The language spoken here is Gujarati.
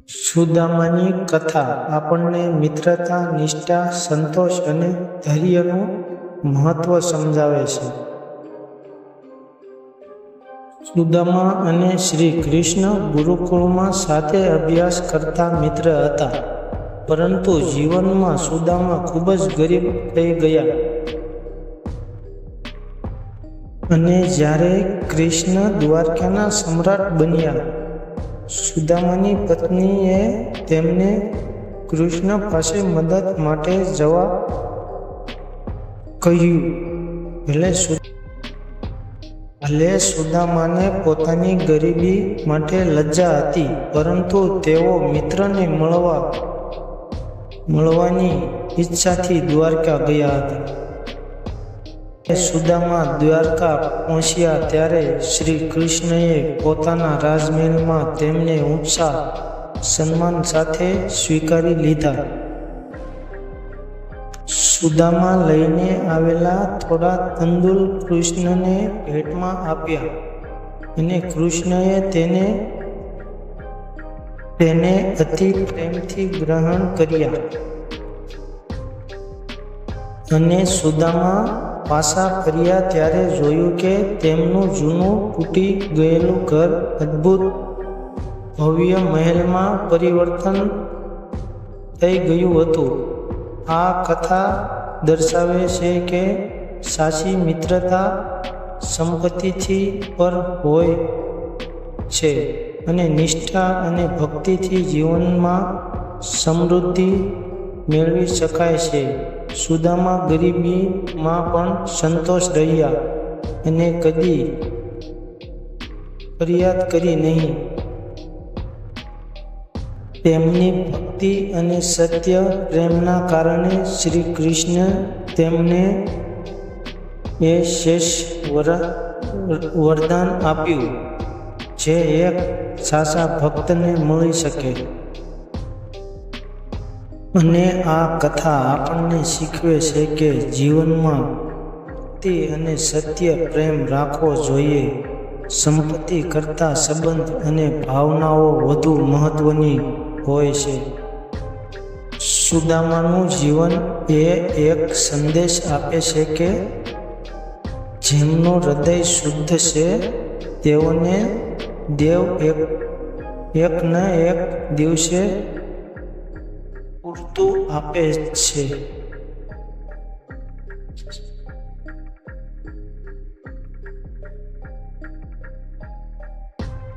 સુદામાની કથા આપણને મિત્રતા, નિષ્ઠા, સંતોષ અને ધૈર્યનું મહત્વ સમજાવે છે. સુદામા અને શ્રી કૃષ્ણ ગુરુકુળમાં સાથે અભ્યાસ કરતા મિત્ર હતા, પરંતુ જીવનમાં સુદામા ખૂબ જ ગરીબ થઈ ગયા. અને જ્યારે કૃષ્ણ દ્વારકાના સમ્રાટ બન્યા, સુદામાની પત્નીએ તેમને કૃષ્ણ પાસે મદદ માટે જવા કહ્યું. ભલે સુદામાને પોતાની ગરીબી માટે લજ્જા હતી, પરંતુ તેઓ મિત્રને મળવાની ઈચ્છાથી દ્વારકા ગયા હતા. સુદામા દ્વારકા પહોંચ્યા ત્યારે શ્રી કૃષ્ણએ પોતાના રાજમહેલમાં તેમને ઊંચા સન્માન સાથે સ્વીકારી લીધા. સુદામા લઈને આવેલા થોડા તંદુલ કૃષ્ણને ભેટમાં આપ્યા અને કૃષ્ણએ તેને અતિ પ્રેમથી ગ્રહણ કર્યા. અને સુદામા પાછા ફર્યા ત્યારે જોયું કે તેમનું જૂનું તૂટી ગયેલું ઘર અદ્ભુત ભવ્ય મહેલમાં પરિવર્તન થઈ ગયું હતું. આ કથા દર્શાવે છે કે સાચી મિત્રતા સંપત્તિથી પર હોય છે અને નિષ્ઠા અને ભક્તિથી જીવનમાં સમૃદ્ધિ મેળવી શકાય છે. સુદામા ગરીબીમાં પણ સંતોષ રહ્યા અને કદી ફરિયાદ કરી નહીં. તેમની ભક્તિ અને સત્ય પ્રેમના કારણે શ્રી કૃષ્ણ તેમને એ શેષ વરદાન આપ્યું જે એક સાચા ભક્તને મળી શકે. અને આ કથા આપણને શીખવે છે કે જીવનમાં ભક્તિ અને સત્ય પ્રેમ રાખવો જોઈએ. સંપત્તિ કરતાં સંબંધ અને ભાવનાઓ વધુ મહત્વની હોય છે. સુદામાનું જીવન એક સંદેશ આપે છે કે જેમનું હૃદય શુદ્ધ છે તેઓને દેવ એક ન એક દિવસે પૂરતું આપે છે.